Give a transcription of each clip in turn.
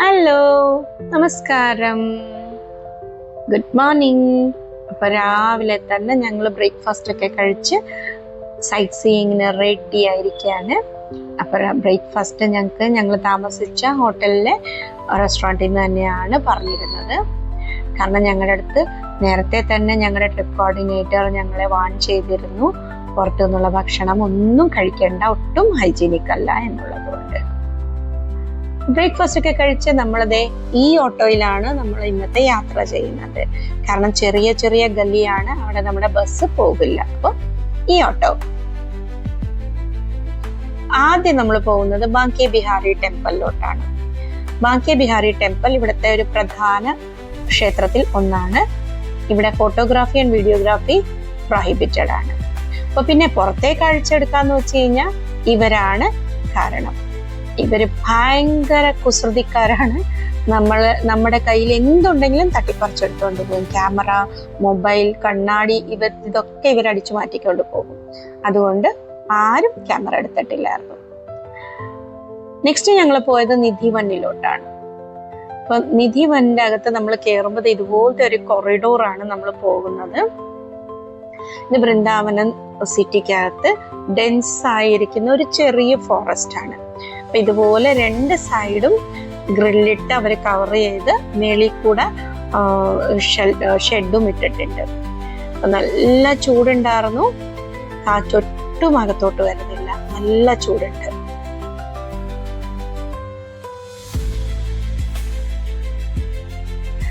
Hello, നമസ്കാരം, good morning. അപ്പോൾ രാവിലെ തന്നെ ഞങ്ങൾ ബ്രേക്ക്ഫാസ്റ്റ് ഒക്കെ കഴിച്ച് സൈറ്റ് സീയിങ്ങിന് റെഡി ആയിരിക്കുകയാണ്. അപ്പോൾ ബ്രേക്ക്ഫാസ്റ്റ് ഞങ്ങൾ താമസിച്ച ഹോട്ടലിലെ റെസ്റ്റോറൻറ്റിൽ നിന്ന് തന്നെയാണ് പറഞ്ഞിരുന്നത്. കാരണം ഞങ്ങളുടെ അടുത്ത് നേരത്തെ തന്നെ ഞങ്ങളുടെ ട്രിപ്പ് കോർഡിനേറ്റർ ഞങ്ങളെ വാൺ ചെയ്തിരുന്നു, പുറത്തു നിന്നുള്ള ഭക്ഷണം ഒന്നും കഴിക്കേണ്ട, ഒട്ടും ഹൈജീനിക് അല്ല എന്നുള്ളത് കൊണ്ട്. ബ്രേക്ക്ഫാസ്റ്റ് ഒക്കെ കഴിച്ച് നമ്മളതേ ഈ ഓട്ടോയിലാണ് നമ്മൾ ഇന്നത്തെ യാത്ര ചെയ്യുന്നത്. കാരണം ചെറിയ ചെറിയ ഗല്ലിയാണ്, അവിടെ നമ്മുടെ ബസ് പോകില്ല. അപ്പോൾ ഈ ഓട്ടോ. ആദ്യം നമ്മൾ പോകുന്നത് ബാങ്കെ ബിഹാരി ടെമ്പിളിലോട്ടാണ്. ബാങ്കെ ബിഹാരി ടെമ്പിൾ ഇവിടുത്തെ ഒരു പ്രധാന ക്ഷേത്രത്തിൽ ഒന്നാണ്. ഇവിടെ ഫോട്ടോഗ്രാഫി ആൻഡ് വീഡിയോഗ്രാഫി പ്രൊഹിബിറ്റഡ് ആണ്. അപ്പൊ പിന്നെ പുറത്തെ കാഴ്ച എടുക്കാന്ന് വെച്ച് കഴിഞ്ഞാൽ ഇവരാണ് കാരണം. ഇവര് ഭയങ്കര കുസൃതിക്കാരാണ്. നമ്മുടെ കയ്യിൽ എന്തുണ്ടെങ്കിലും തട്ടിപ്പറിച്ചെടുത്തുകൊണ്ട് പോകും. ക്യാമറ, മൊബൈൽ, കണ്ണാടി, ഇതൊക്കെ ഇവരടിച്ചു മാറ്റിക്കൊണ്ട് പോകും. അതുകൊണ്ട് ആരും ക്യാമറ എടുത്തിട്ടില്ലായിരുന്നു. നെക്സ്റ്റ് ഞങ്ങൾ പോയത് നിധിവനിലോട്ടാണ്. അപ്പൊ നിധിവന്റെ അകത്ത് നമ്മൾ കയറുമ്പോൾ ഇതുപോലത്തെ ഒരു കൊറിഡോറാണ് നമ്മൾ പോകുന്നത്. ഇത് വൃന്ദാവനം സിറ്റിക്കകത്ത് ഡെൻസ് ആയിരിക്കുന്ന ഒരു ചെറിയ ഫോറസ്റ്റ് ആണ്. അപ്പൊ ഇതുപോലെ രണ്ട് സൈഡും ഗ്രില്ലിട്ട് അവർ കവർ ചെയ്ത് മേളിൽ കൂടെ ഷെഡും ഇട്ടിട്ടുണ്ട്. നല്ല ചൂടുണ്ടായിരുന്നു, കാറ്റൊട്ടും അകത്തോട്ട് വരുന്നില്ല, നല്ല ചൂടുണ്ട്.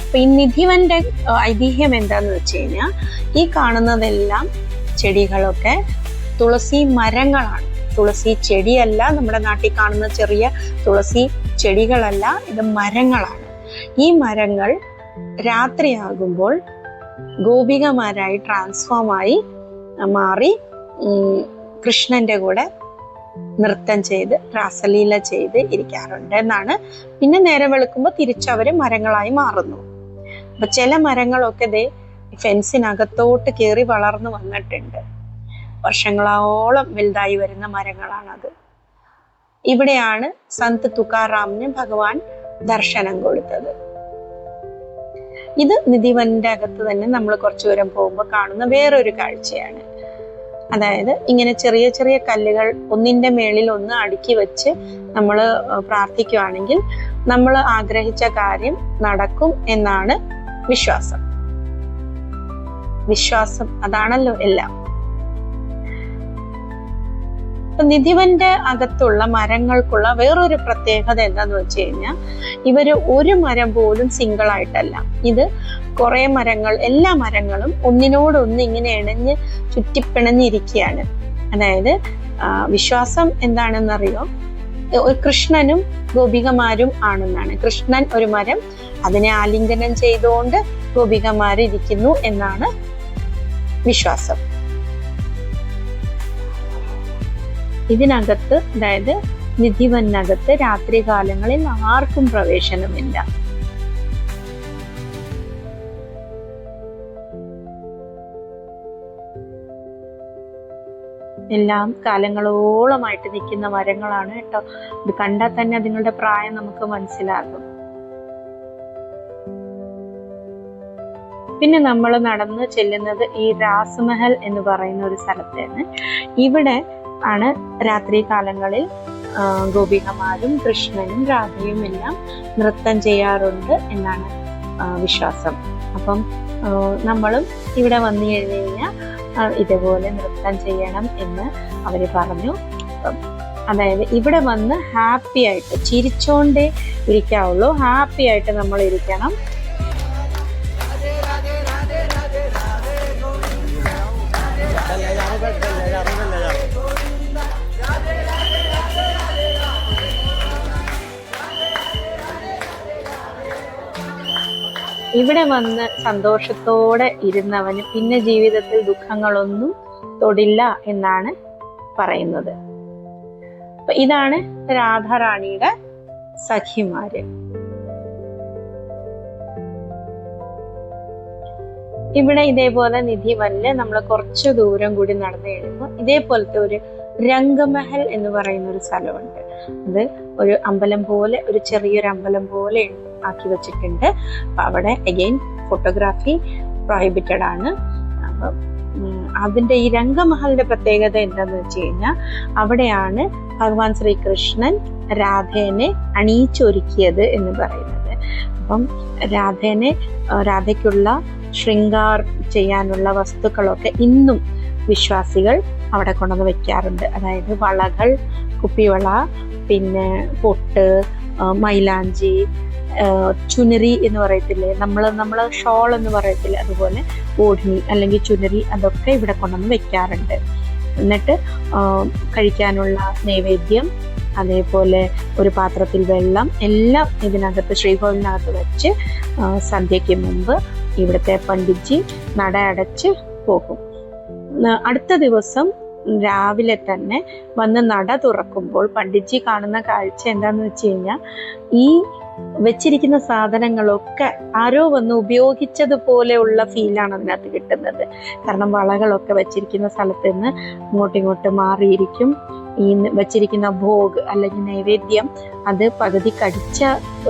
അപ്പൊ ഈ നിധിവന്റെ ഐതിഹ്യം എന്താന്ന് വെച്ച് കഴിഞ്ഞാൽ, ഈ കാണുന്നതെല്ലാം ചെടികളൊക്കെ തുളസി മരങ്ങളാണ്. തുളസി ചെടിയല്ല, നമ്മുടെ നാട്ടിൽ കാണുന്ന ചെറിയ തുളസി ചെടികളല്ല, ഇത് മരങ്ങളാണ്. ഈ മരങ്ങൾ രാത്രിയാകുമ്പോൾ ഗോപികമാരായി ട്രാൻസ്ഫോം ആയി മാറി കൃഷ്ണന്റെ കൂടെ നൃത്തം ചെയ്ത് രാസലീല ചെയ്ത് ഇരിക്കാറുണ്ട് എന്നാണ്. പിന്നെ നേരം വെളുക്കുമ്പോൾ തിരിച്ചവര് മരങ്ങളായി മാറുന്നു. അപ്പൊ ചില മരങ്ങളൊക്കെ ദേ ഫെൻസിനകത്തോട്ട് കയറി വളർന്നു വന്നിട്ടുണ്ട്. വർഷങ്ങളോളം വലുതായി വരുന്ന മരങ്ങളാണത്. ഇവിടെയാണ് സന്ത് തുക്കാറാമിന് ഭഗവാൻ ദർശനം കൊടുത്തത്. ഇത് നിധിവന്റെ അകത്ത് തന്നെ നമ്മൾ കുറച്ചു ദൂരം പോകുമ്പോൾ കാണുന്ന വേറൊരു കാഴ്ചയാണ്. അതായത് ഇങ്ങനെ ചെറിയ ചെറിയ കല്ലുകൾ ഒന്നിന്റെ മേളിൽ ഒന്ന് അടുക്കി വെച്ച് നമ്മൾ പ്രാർത്ഥിക്കുകയാണെങ്കിൽ നമ്മൾ ആഗ്രഹിച്ച കാര്യം നടക്കും എന്നാണ് വിശ്വാസം. അതാണല്ലോ എല്ലാം. നിധിവന്റെ അകത്തുള്ള മരങ്ങൾക്കുള്ള വേറൊരു പ്രത്യേകത എന്താന്ന് വെച്ച് കഴിഞ്ഞാൽ, ഇവര് ഒരു മരം പോലും സിംഗിൾ ആയിട്ടല്ല, ഇത് കുറെ മരങ്ങൾ, എല്ലാ മരങ്ങളും ഒന്നിനോടൊന്ന് ഇങ്ങനെ ഇണഞ്ഞ് ചുറ്റിപ്പിണഞ്ഞിരിക്കുകയാണ്. അതായത് വിശ്വാസം എന്താണെന്നറിയോ, കൃഷ്ണനും ഗോപികമാരും ആണെന്നാണ്. കൃഷ്ണൻ ഒരു മരം, അതിനെ ആലിംഗനം ചെയ്തുകൊണ്ട് ഗോപികമാരിയ്ക്കുന്നു എന്നാണ് വിശ്വാസം. ഇതിനകത്ത്, അതായത് നിധിവനകത്ത് രാത്രി കാലങ്ങളിൽ ആർക്കും പ്രവേശനമില്ല. എല്ലാം കാലങ്ങളോളമായിട്ട് നിൽക്കുന്ന മരങ്ങളാണ് കേട്ടോ. ഇത് കണ്ടാൽ തന്നെ അതുങ്ങളുടെ പ്രായം നമുക്ക് മനസ്സിലാകും. പിന്നെ നമ്മൾ നടന്ന് ചെല്ലുന്നത് ഈ രാസ്മഹൽ എന്ന് പറയുന്ന ഒരു സ്ഥലത്താണ്. ഇവിടെ ആണ് രാത്രി കാലങ്ങളിൽ ഗോപികമാരും കൃഷ്ണനും രാധയും എല്ലാം നൃത്തം ചെയ്യാറുണ്ട് എന്നാണ് വിശ്വാസം. അപ്പം നമ്മളും ഇവിടെ വന്നു കഴിഞ്ഞു കഴിഞ്ഞാൽ ഇതേപോലെ നൃത്തം ചെയ്യണം എന്ന് അവർ പറഞ്ഞു. അതായത് ഇവിടെ വന്ന് ഹാപ്പി ആയിട്ട് ചിരിച്ചോണ്ടേ ഇരിക്കാവുള്ളൂ, ഹാപ്പി ആയിട്ട് നമ്മൾ ഇരിക്കണം. ഇവിടെ വന്ന് സന്തോഷത്തോടെ ഇരുന്നവന് പിന്നെ ജീവിതത്തിൽ ദുഃഖങ്ങളൊന്നും തൊടില്ല എന്നാണ് പറയുന്നത്. അപ്പൊ ഇതാണ് രാധാറാണിയുടെ സഖിമാര്. ഇവിടെ ഇതേപോലെ നിധിവനില് നമ്മൾ കുറച്ച് ദൂരം കൂടി നടന്നു കഴിയുമ്പോൾ ഇതേപോലത്തെ ഒരു രംഗമഹൽ എന്ന് പറയുന്ന ഒരു സ്ഥലമുണ്ട്. അത് ഒരു അമ്പലം പോലെ, ഒരു ചെറിയൊരു അമ്പലം പോലെ ആക്കി വെച്ചിട്ടുണ്ട്. അപ്പൊ അവിടെ അഗെയിൻ ഫോട്ടോഗ്രാഫി പ്രൊഹിബിറ്റഡ് ആണ്. അപ്പം അതിന്റെ ഈ രംഗമഹലിന്റെ പ്രത്യേകത എന്താന്ന് വെച്ച് കഴിഞ്ഞാൽ അവിടെയാണ് ഭഗവാൻ ശ്രീകൃഷ്ണൻ രാധേനെ അണിയിച്ചൊരുക്കിയത് എന്ന് പറയുന്നത്. അപ്പം രാധയ്ക്കുള്ള ശൃംഗാർ ചെയ്യാനുള്ള വസ്തുക്കളൊക്കെ ഇന്നും വിശ്വാസികൾ അവിടെ കൊണ്ടുവന്ന് വെക്കാറുണ്ട്. അതായത് വളകൾ, കുപ്പിവള, പിന്നെ പൊട്ട്, മൈലാഞ്ചി, ചുനരി എന്ന് പറയത്തില്ലേ, നമ്മള് ഷോൾ എന്ന് പറയത്തില്ലേ, അതുപോലെ ഓഢിനി അല്ലെങ്കിൽ ചുനരി, അതൊക്കെ ഇവിടെ കൊണ്ടുവന്ന് വെക്കാറുണ്ട്. എന്നിട്ട് കഴിക്കാനുള്ള നൈവേദ്യം, അതേപോലെ ഒരു പാത്രത്തിൽ വെള്ളം, എല്ലാം ഇതിനകത്ത് ശ്രീകോവിലിനകത്ത് വെച്ച് സന്ധ്യയ്ക്ക് മുമ്പ് ഇവിടുത്തെ പണ്ഡിറ്റ്ജി നട അടച്ച് പോകും. അടുത്ത ദിവസം രാവിലെ തന്നെ വന്ന് നട തുറക്കുമ്പോൾ പണ്ഡിറ്റ്ജി കാണുന്ന കാഴ്ച എന്താന്ന് വെച്ച് കഴിഞ്ഞാൽ ഈ വെച്ചിരിക്കുന്ന സാധനങ്ങളൊക്കെ ആരോ വന്ന് ഉപയോഗിച്ചതുപോലെയുള്ള ഫീലാണ് അതിനകത്ത് കിട്ടുന്നത്. കാരണം വളകളൊക്കെ വെച്ചിരിക്കുന്ന സ്ഥലത്ത് നിന്ന് ഇങ്ങോട്ടിങ്ങോട്ട് മാറിയിരിക്കും. ഈ വെച്ചിരിക്കുന്ന ഭോഗ് അല്ലെങ്കിൽ നൈവേദ്യം അത് പകുതി കടിച്ച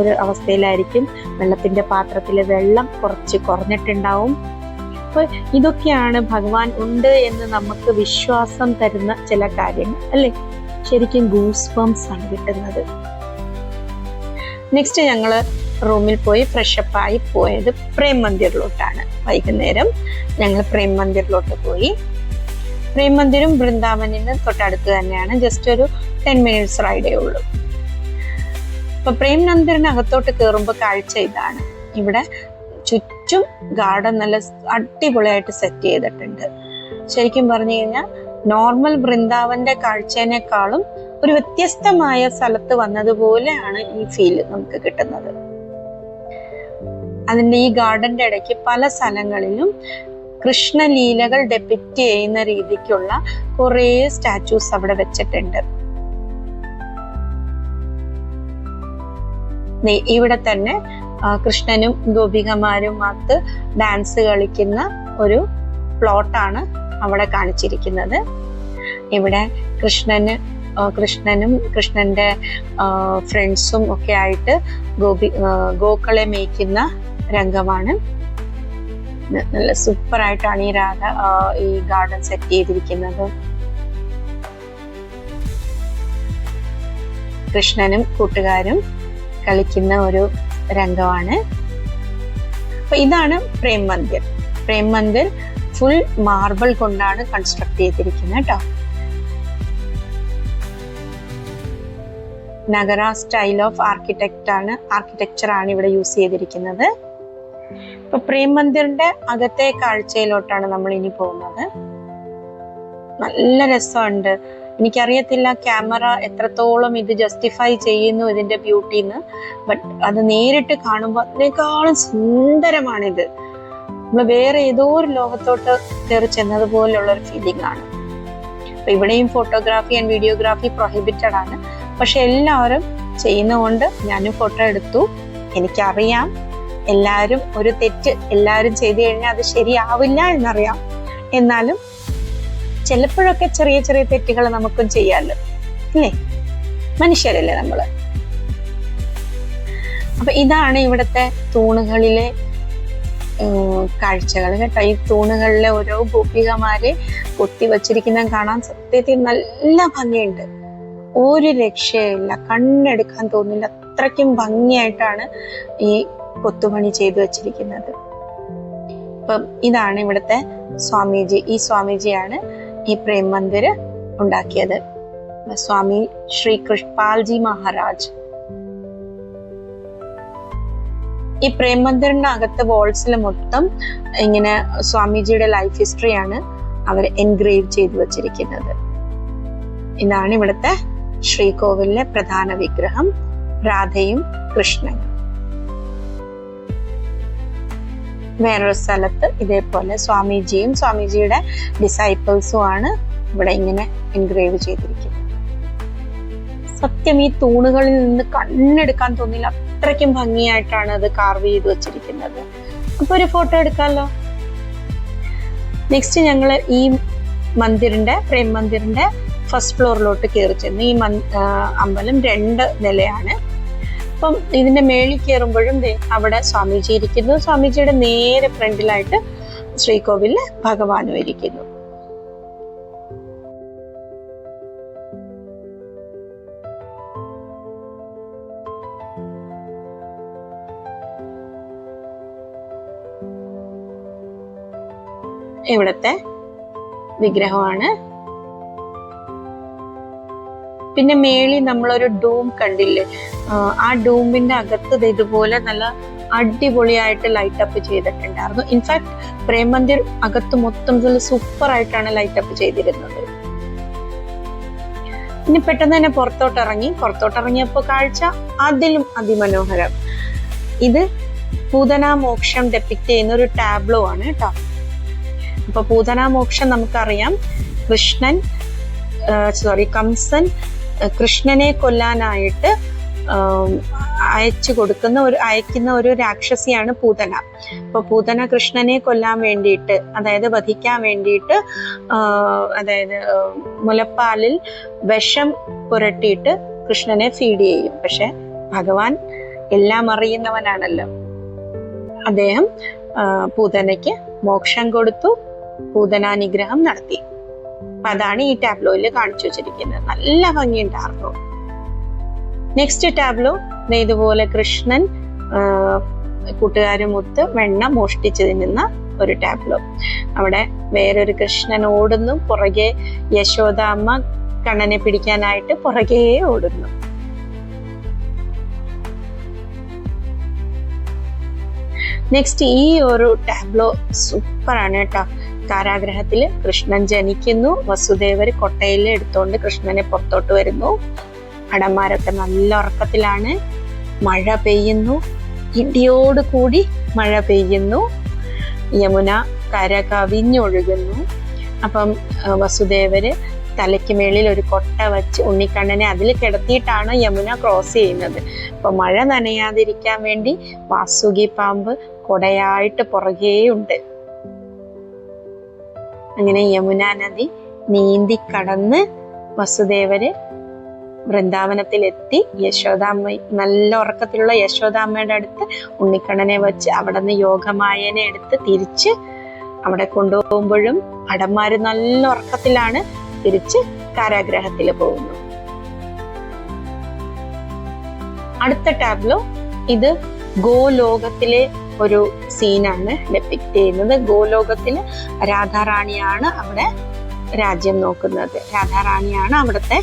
ഒരു അവസ്ഥയിലായിരിക്കും. വെള്ളത്തിന്റെ പാത്രത്തിലെ വെള്ളം കുറഞ്ഞിട്ടുണ്ടാവും. അപ്പൊ ഇതൊക്കെയാണ് ഭഗവാൻ ഉണ്ട് എന്ന് നമുക്ക് വിശ്വാസം തരുന്ന ചില കാര്യങ്ങൾ അല്ലെ. ശരിക്കും ഗൂസ് ബംസ് ആണ് കിട്ടുന്നത്. നെക്സ്റ്റ് ഞങ്ങള് റൂമിൽ പോയി ഫ്രഷപ്പായി പോയത് പ്രേം മന്ദിറിലോട്ടാണ്. വൈകുന്നേരം ഞങ്ങൾ പ്രേം മന്ദിറിലോട്ട് പോയി. പ്രേം മന്ദിരും വൃന്ദാവനിന് തൊട്ടടുത്ത് തന്നെയാണ്. ജസ്റ്റ് ഒരു 10 minutes റൈഡേ ഉള്ളൂ. അപ്പൊ പ്രേം മന്ദിറിനകത്തോട്ട് കയറുമ്പോൾ കാഴ്ച ഇതാണ്. ഇവിടെ ചുറ്റും ഗാർഡൻ നല്ല അടിപൊളിയായിട്ട് സെറ്റ് ചെയ്തിട്ടുണ്ട്. ശരിക്കും പറഞ്ഞു കഴിഞ്ഞാൽ നോർമൽ വൃന്ദാവന്റെ കാഴ്ചേനേക്കാളും ഒരു വ്യത്യസ്തമായ സ്ഥലത്ത് വന്നതുപോലെയാണ് ഈ ഫീല് നമുക്ക് കിട്ടുന്നത്. അതിന്റെ ഈ ഗാർഡന്റെ ഇടയ്ക്ക് പല സ്ഥലങ്ങളിലും കൃഷ്ണലീലകൾ ഡെപ്പിക്റ്റ് ചെയ്യുന്ന രീതിക്കുള്ള കുറേ സ്റ്റാച്യൂസ് അവിടെ വെച്ചിട്ടുണ്ട്. ഇവിടെ തന്നെ കൃഷ്ണനും ഗോപികമാരുമൊത്ത് ഡാൻസ് കളിക്കുന്ന ഒരു പ്ലോട്ടാണ് അവിടെ കാണിച്ചിരിക്കുന്നത്. ഇവിടെ കൃഷ്ണനും കൃഷ്ണന്റെ ഫ്രണ്ട്സും ഒക്കെ ആയിട്ട് ഗോക്കളെ മേയ്ക്കുന്ന രംഗമാണ്. നല്ല സൂപ്പർ ആയിട്ടാണ് ഈ ഗാർഡൻ സെറ്റ് ചെയ്തിരിക്കുന്നത്. കൃഷ്ണനും കൂട്ടുകാരും കളിക്കുന്ന ഒരു രംഗമാണ്. അപ്പൊ ഇതാണ് പ്രേം മന്ദിർ. പ്രേം മന്ദിർ ഫുൾ മാർബിൾ കൊണ്ടാണ് കൺസ്ട്രക്ട് ചെയ്തിരിക്കുന്നത് കേട്ടോ. നഗര സ്റ്റൈൽ ഓഫ് ആർക്കിടെക്ചർ ആണ് ഇവിടെ യൂസ് ചെയ്തിരിക്കുന്നത്. ഇപ്പൊ പ്രേം മന്ദിറിന്റെ അകത്തെ കാഴ്ചയിലോട്ടാണ് നമ്മൾ ഇനി പോകുന്നത്. നല്ല രസമുണ്ട്. എനിക്കറിയത്തില്ല ക്യാമറ എത്രത്തോളം ഇത് ജസ്റ്റിഫൈ ചെയ്യുന്നു ഇതിന്റെ ബ്യൂട്ടിന്ന്. ബട്ട് അത് നേരിട്ട് കാണുമ്പോൾ അതിനേക്കാളും സുന്ദരമാണിത്. നമ്മൾ വേറെ ഏതോ ഒരു ലോകത്തോട്ട് കയറി ചെന്നതുപോലുള്ള ഒരു ഫീലിംഗ് ആണ്. അപ്പൊ ഇവിടെയും ഫോട്ടോഗ്രാഫി ആൻഡ് വീഡിയോഗ്രാഫി പ്രൊഹിബിറ്റഡ് ആണ്. പക്ഷെ എല്ലാവരും ചെയ്യുന്നതുകൊണ്ട് ഞാനും ഫോട്ടോ എടുത്തു. എനിക്കറിയാം എല്ലാവരും ഒരു തെറ്റ് എല്ലാവരും ചെയ്തു കഴിഞ്ഞാൽ അത് ശരിയാവില്ല എന്നറിയാം. എന്നാലും ചിലപ്പോഴൊക്കെ ചെറിയ ചെറിയ തെറ്റുകൾ നമുക്കും ചെയ്യാമല്ലോ അല്ലേ, മനുഷ്യരല്ലേ നമ്മള്. അപ്പൊ ഇതാണ് ഇവിടുത്തെ തൂണുകളിലെ കാഴ്ചകൾ കേട്ടോ. ഈ തൂണുകളിലെ ഓരോ ഗോപികമാരെ കൊത്തി വച്ചിരിക്കുന്ന കാണാൻ സത്യത്തിൽ നല്ല ഭംഗിയുണ്ട്. ഒരു രക്ഷയില്ല, കണ്ണെടുക്കാൻ തോന്നില്ല, അത്രയ്ക്കും ഭംഗിയായിട്ടാണ് ഈ കൊത്തുപണി ചെയ്തു വച്ചിരിക്കുന്നത്. അപ്പം ഇതാണ് ഇവിടുത്തെ സ്വാമിജി. ഈ സ്വാമിജിയാണ് ഈ പ്രേം മന്ദിർ ഉണ്ടാക്കിയത്. സ്വാമി ശ്രീ കൃഷ്പാൽജി മഹാരാജ്. ഈ പ്രേം മന്ദിറിന്റെ അകത്തെ വാൾസിൽ മൊത്തം ഇങ്ങനെ സ്വാമിജിയുടെ ലൈഫ് ഹിസ്റ്ററിയാണ് അവർ എൻഗ്രേവ് ചെയ്തു വച്ചിരിക്കുന്നത്. ഇതാണ് ഇവിടുത്തെ ശ്രീകോവിലിലെ പ്രധാന വിഗ്രഹം, രാധയും കൃഷ്ണനും. വേറൊരു സ്ഥലത്ത് ഇതേപോലെ സ്വാമിജിയും സ്വാമിജിയുടെ ഡിസൈപ്പിൾസും ആണ് ഇവിടെ ഇങ്ങനെ എൻഗ്രേവ് ചെയ്തിരിക്കുന്നത്. സത്യം ഈ തൂണുകളിൽ നിന്ന് കണ്ണെടുക്കാൻ തോന്നില്ല, അത്രയ്ക്കും ഭംഗിയായിട്ടാണ് അത് കാർവ് ചെയ്ത് വെച്ചിരിക്കുന്നത്. അപ്പൊ ഒരു ഫോട്ടോ എടുക്കാമല്ലോ. നെക്സ്റ്റ് ഞങ്ങൾ ഈ പ്രേം മന്ദിറിന്റെ ഫസ്റ്റ് ഫ്ലോറിലോട്ട് കയറി ചെന്ന് ഈ അമ്പലം 2 നിലയാണ്. അപ്പം ഇതിന്റെ മേളിൽ കയറുമ്പോഴും അവിടെ സ്വാമിജി ഇരിക്കുന്നു. സ്വാമിജിയുടെ നേരെ ഫ്രണ്ടിലായിട്ട് ശ്രീകോവിലിൽ ഭഗവാനും ഇരിക്കുന്നു. ഇവിടത്തെ വിഗ്രഹമാണ്. പിന്നെ മേളിൽ നമ്മളൊരു ഡൂം കണ്ടില്ലേ, ആ ഡൂമിന്റെ അകത്ത് ഇതുപോലെ നല്ല അടിപൊളിയായിട്ട് ലൈറ്റ് അപ്പ് ചെയ്തിട്ടുണ്ടായിരുന്നു. ഇൻഫാക്ട് പ്രേം മന്ദിർ അകത്ത് മൊത്തം സൂപ്പർ ആയിട്ടാണ് ലൈറ്റ് അപ്പ് ചെയ്തിരുന്നത്. ഇനി പെട്ടെന്ന് തന്നെ പുറത്തോട്ടിറങ്ങിയപ്പോ കാഴ്ച അതിലും അതിമനോഹരം. ഇത് പൂതനാമോക്ഷം ഡെപ്പിക്ട് ചെയ്യുന്ന ഒരു ടാബ്ലോ ആണ് കേട്ടോ. അപ്പൊ പൂതനാമോക്ഷം നമുക്കറിയാം, കംസൻ കൃഷ്ണനെ കൊല്ലാനായിട്ട് അയക്കുന്ന ഒരു രാക്ഷസിയാണ് പൂതന. അപ്പൊ പൂതന കൃഷ്ണനെ കൊല്ലാൻ വേണ്ടിയിട്ട്, അതായത് വധിക്കാൻ വേണ്ടിയിട്ട്, അതായത് മുലപ്പാലിൽ വിഷം പുരട്ടിയിട്ട് കൃഷ്ണനെ ഫീഡ് ചെയ്യും. പക്ഷെ ഭഗവാൻ എല്ലാം അറിയുന്നവനാണല്ലോ. അദ്ദേഹം പൂതനയ്ക്ക് മോക്ഷം കൊടുത്തു, പൂതനാനിഗ്രഹം നടത്തി. അപ്പൊ അതാണ് ഈ ടാബ്ലോയിൽ കാണിച്ചു വെച്ചിരിക്കുന്നത്. നല്ല ഭംഗിയുണ്ടായിരുന്നു. നെക്സ്റ്റ് ടാബ്ലോ ഇതുപോലെ കൃഷ്ണൻ കൂട്ടുകാരുമൊത്ത് വെണ്ണ മോഷ്ടിച്ചു തിന്നുന്ന ഒരു ടാബ്ലോ. അവിടെ വേറൊരു കൃഷ്ണൻ ഓടുന്നു, പുറകെ യശോദാമ്മ കണ്ണനെ പിടിക്കാനായിട്ട് പുറകെ ഓടുന്നു. നെക്സ്റ്റ് ഈ ഒരു ടാബ്ലോ സൂപ്പറാണ് കേട്ടോ. കാരാഗ്രഹത്തില് കൃഷ്ണൻ ജനിക്കുന്നു, വസുദേവർ കൊട്ടയിൽ എടുത്തോണ്ട് കൃഷ്ണനെ പുറത്തോട്ട് വരുന്നു. ഭടന്മാരൊക്കെ നല്ല ഉറക്കത്തിലാണ്. മഴ പെയ്യുന്നു, ഇടിയോട് കൂടി മഴ പെയ്യുന്നു. യമുന കര കവിഞ്ഞൊഴുകുന്നു. അപ്പം വസുദേവര് തലയ്ക്ക് മേളിൽ ഒരു കൊട്ട വെച്ച് ഉണ്ണിക്കണ്ണനെ അതിൽ കിടത്തിയിട്ടാണ് യമുന ക്രോസ് ചെയ്യുന്നത്. അപ്പൊ മഴ നനയാതിരിക്കാൻ വേണ്ടി വാസുകി പാമ്പ് കൊടയായിട്ട് പുറകെയുണ്ട്. അങ്ങനെ യമുന നദി നീന്തി കടന്ന് വസുദേവര് വൃന്ദാവനത്തിലെത്തി. യശോദാമ്മ, നല്ല ഉറക്കത്തിലുള്ള യശോദാമ്മയുടെ അടുത്ത് ഉണ്ണിക്കണ്ണനെ വെച്ച് അവിടെ നിന്ന് യോഗമായനെ എടുത്ത് തിരിച്ച് അവിടെ കൊണ്ടുപോകുമ്പോഴും ഭടന്മാര് നല്ല ഉറക്കത്തിലാണ്. തിരിച്ച് കാരാഗ്രഹത്തിൽ പോകുന്നു. അടുത്ത ടാബ്ലോ ഇത് ഗോലോകത്തിലെ ഒരു സീനാണ് ഡെപ്പിക്ട് ചെയ്യുന്നത്. ഗോലോകത്തില് രാധാറാണിയാണ് അവിടെ രാജ്യം നോക്കുന്നത്. രാധാറാണിയാണ് അവിടുത്തെ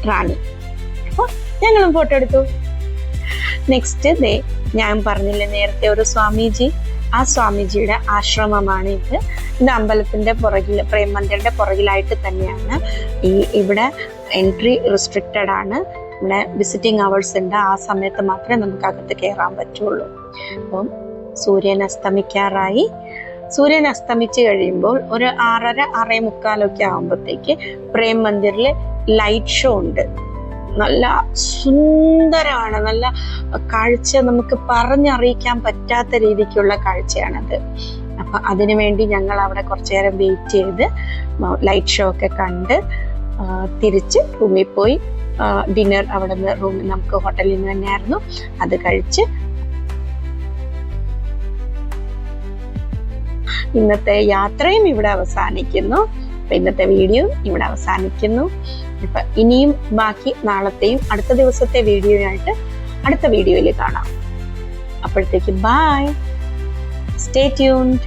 റാണി. അപ്പൊ ഞങ്ങളും ഫോട്ടോ എടുത്തു. നെക്സ്റ്റ് ഞാൻ പറഞ്ഞില്ലേ നേരത്തെ ഒരു സ്വാമിജി, ആ സ്വാമിജിയുടെ ആശ്രമമാണ് ഇത്. ഇത് അമ്പലത്തിന്റെ പുറകിൽ, പ്രേം മന്ദിറിന്റെ പുറകിലായിട്ട് തന്നെയാണ്. ഇവിടെ എൻട്രി റെസ്ട്രിക്റ്റഡ് ആണ്. ഇവിടെ വിസിറ്റിംഗ് അവേഴ്സ് ഉണ്ട്. ആ സമയത്ത് മാത്രമേ നമുക്ക് അകത്ത് കയറാൻ പറ്റുള്ളൂ. അപ്പം സൂര്യൻ അസ്തമിക്കാറായി. സൂര്യൻ അസ്തമിച്ച് കഴിയുമ്പോൾ ഒരു 6:30, 6:45 ആകുമ്പോഴത്തേക്ക് പ്രേം മന്ദിറിൽ ലൈറ്റ് ഷോ ഉണ്ട്. നല്ല സുന്ദരമാണ്. നല്ല കാഴ്ച, നമുക്ക് പറഞ്ഞറിയിക്കാൻ പറ്റാത്ത രീതിക്കുള്ള കാഴ്ചയാണത്. അപ്പൊ അതിനു വേണ്ടി ഞങ്ങൾ അവിടെ കുറച്ചു നേരം വെയിറ്റ് ചെയ്ത് ലൈറ്റ് ഷോ ഒക്കെ കണ്ട് തിരിച്ച് റൂമിൽ പോയി. ഡിന്നർ അവിടെ നിന്ന് റൂമിൽ നമുക്ക് ഹോട്ടലിൽ നിന്ന് തന്നെയായിരുന്നു, അത് കഴിച്ച് ഇന്നത്തെ യാത്രയും ഇവിടെ അവസാനിക്കുന്നു. അപ്പൊ ഇന്നത്തെ വീഡിയോ ഇവിടെ അവസാനിക്കുന്നു. അപ്പൊ ഇനിയും ബാക്കി നാളത്തെയും അടുത്ത ദിവസത്തെ വീഡിയോയായിട്ട് അടുത്ത വീഡിയോയിൽ കാണാം. അപ്പോഴത്തേക്ക് ബൈ, സ്റ്റേ ട്യൂൺഡ്.